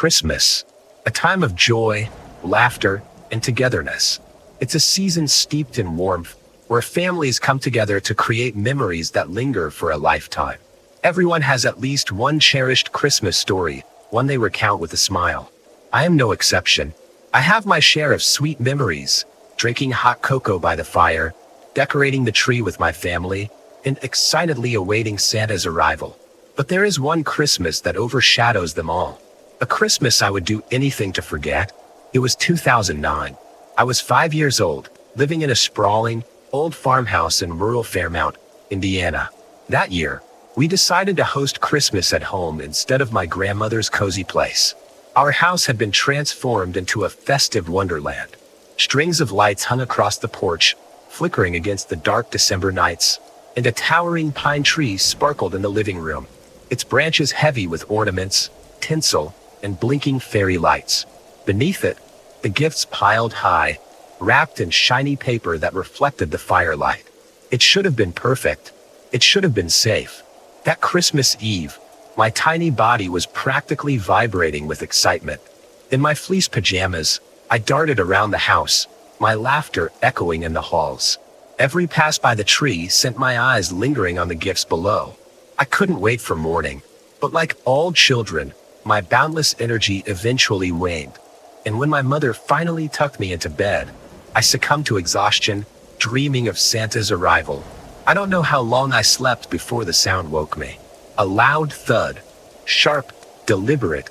Christmas, a time of joy, laughter, and togetherness. It's a season steeped in warmth, where families come together to create memories that linger for a lifetime. Everyone has at least one cherished Christmas story, one they recount with a smile. I am no exception. I have my share of sweet memories, drinking hot cocoa by the fire, decorating the tree with my family, and excitedly awaiting Santa's arrival. But there is one Christmas that overshadows them all. A Christmas I would do anything to forget. It was 2009. I was 5 years old, living in a sprawling, old farmhouse in rural Fairmount, Indiana. That year, we decided to host Christmas at home instead of my grandmother's cozy place. Our house had been transformed into a festive wonderland. Strings of lights hung across the porch, flickering against the dark December nights, and a towering pine tree sparkled in the living room, its branches heavy with ornaments, tinsel, and blinking fairy lights. Beneath it, the gifts piled high, wrapped in shiny paper that reflected the firelight. It should have been perfect. It should have been safe. That Christmas Eve, my tiny body was practically vibrating with excitement. In my fleece pajamas, I darted around the house, my laughter echoing in the halls. Every pass by the tree sent my eyes lingering on the gifts below. I couldn't wait for morning, but like all children, my boundless energy eventually waned. And when my mother finally tucked me into bed, I succumbed to exhaustion, dreaming of Santa's arrival. I don't know how long I slept before the sound woke me. A loud thud, sharp, deliberate,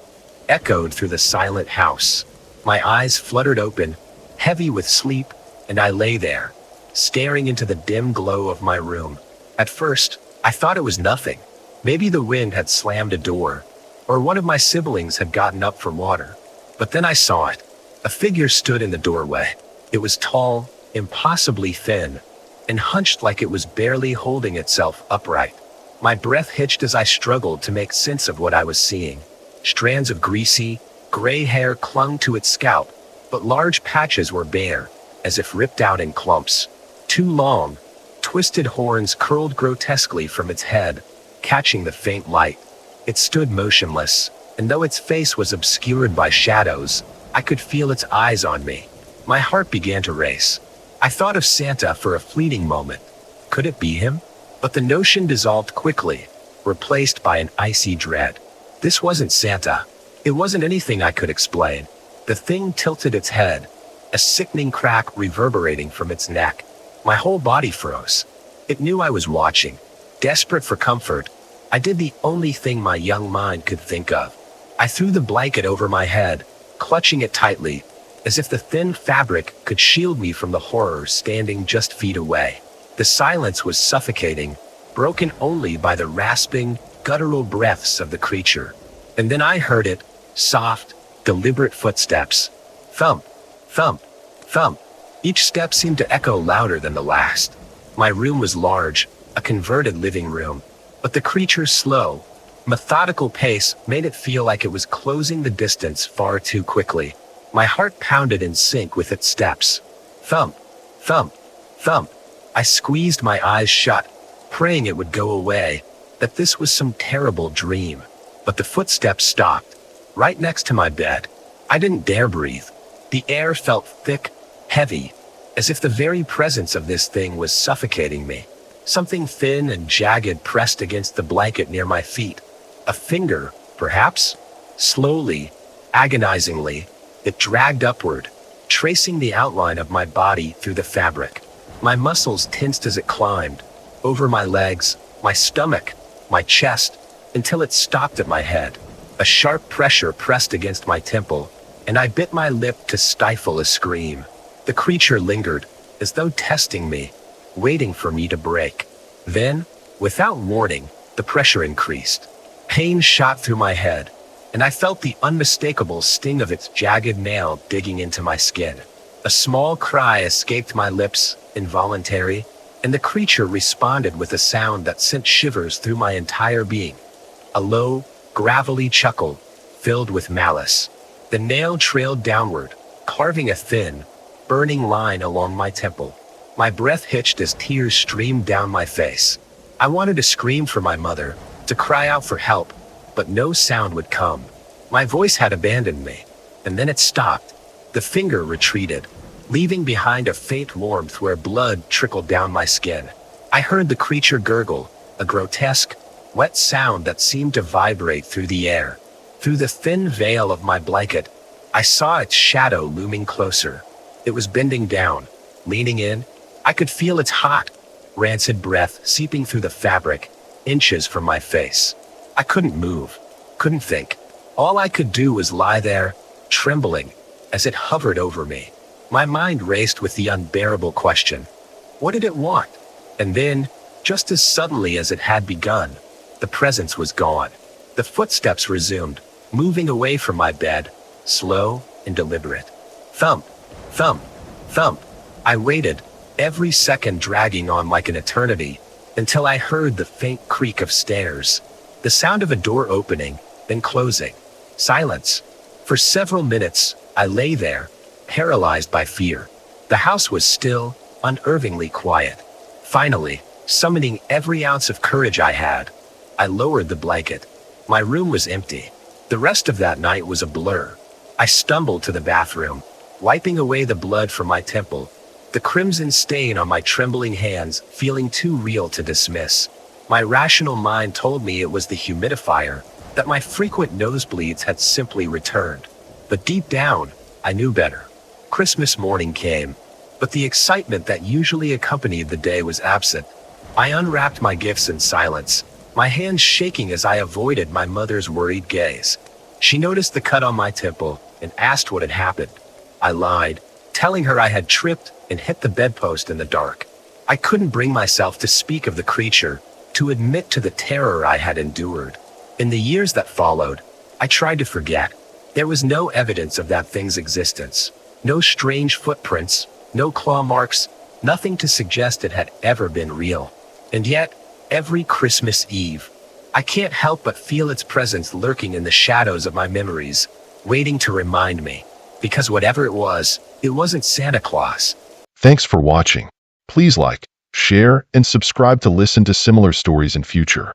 echoed through the silent house. My eyes fluttered open, heavy with sleep, and I lay there, staring into the dim glow of my room. At first, I thought it was nothing. Maybe the wind had slammed a door, or one of my siblings had gotten up from water. But then I saw it. A figure stood in the doorway. It was tall, impossibly thin, and hunched like it was barely holding itself upright. My breath hitched as I struggled to make sense of what I was seeing. Strands of greasy, gray hair clung to its scalp, but large patches were bare, as if ripped out in clumps. Two long, twisted horns curled grotesquely from its head, catching the faint light. It stood motionless, and though its face was obscured by shadows, I could feel its eyes on me. My heart began to race. I thought of Santa for a fleeting moment. Could it be him? But the notion dissolved quickly, replaced by an icy dread. This wasn't Santa. It wasn't anything I could explain. The thing tilted its head, a sickening crack reverberating from its neck. My whole body froze. It knew I was watching. Desperate for comfort, I did the only thing my young mind could think of. I threw the blanket over my head, clutching it tightly, as if the thin fabric could shield me from the horror standing just feet away. The silence was suffocating, broken only by the rasping, guttural breaths of the creature. And then I heard it, soft, deliberate footsteps. Thump, thump, thump. Each step seemed to echo louder than the last. My room was large, a converted living room, but the creature's slow, methodical pace made it feel like it was closing the distance far too quickly. My heart pounded in sync with its steps. Thump, thump, thump. I squeezed my eyes shut, praying it would go away, that this was some terrible dream. But the footsteps stopped, right next to my bed. I didn't dare breathe. The air felt thick, heavy, as if the very presence of this thing was suffocating me. Something thin and jagged pressed against the blanket near my feet. A finger, perhaps? Slowly, agonizingly, it dragged upward, tracing the outline of my body through the fabric. My muscles tensed as it climbed, over my legs, my stomach, my chest, until it stopped at my head. A sharp pressure pressed against my temple, and I bit my lip to stifle a scream. The creature lingered, as though testing me, waiting for me to break. Then, without warning, the pressure increased. Pain shot through my head, and I felt the unmistakable sting of its jagged nail digging into my skin. A small cry escaped my lips, involuntary, and the creature responded with a sound that sent shivers through my entire being. A low, gravelly chuckle, filled with malice. The nail trailed downward, carving a thin, burning line along my temple. My breath hitched as tears streamed down my face. I wanted to scream for my mother, to cry out for help, but no sound would come. My voice had abandoned me, and then it stopped. The finger retreated, leaving behind a faint warmth where blood trickled down my skin. I heard the creature gurgle, a grotesque, wet sound that seemed to vibrate through the air. Through the thin veil of my blanket, I saw its shadow looming closer. It was bending down, leaning in. I could feel its hot, rancid breath seeping through the fabric, inches from my face. I couldn't move, couldn't think. All I could do was lie there, trembling, as it hovered over me. My mind raced with the unbearable question. What did it want? And then, just as suddenly as it had begun, the presence was gone. The footsteps resumed, moving away from my bed, slow and deliberate. Thump, thump, thump. I waited, every second dragging on like an eternity, until I heard the faint creak of stairs, the sound of a door opening, then closing. Silence. For several minutes, I lay there, paralyzed by fear. The house was still, unnervingly quiet. Finally, summoning every ounce of courage I had, I lowered the blanket. My room was empty. The rest of that night was a blur. I stumbled to the bathroom, wiping away the blood from my temple, the crimson stain on my trembling hands feeling too real to dismiss. My rational mind told me it was the humidifier, that my frequent nosebleeds had simply returned. But deep down, I knew better. Christmas morning came, but the excitement that usually accompanied the day was absent. I unwrapped my gifts in silence, my hands shaking as I avoided my mother's worried gaze. She noticed the cut on my temple and asked what had happened. I lied, telling her I had tripped and hit the bedpost in the dark. I couldn't bring myself to speak of the creature, to admit to the terror I had endured. In the years that followed, I tried to forget. There was no evidence of that thing's existence. No strange footprints, no claw marks, nothing to suggest it had ever been real. And yet, every Christmas Eve, I can't help but feel its presence lurking in the shadows of my memories, waiting to remind me. Because whatever it wasn't Santa Claus. Thanks for watching. Please like, share, and subscribe to listen to similar stories in future.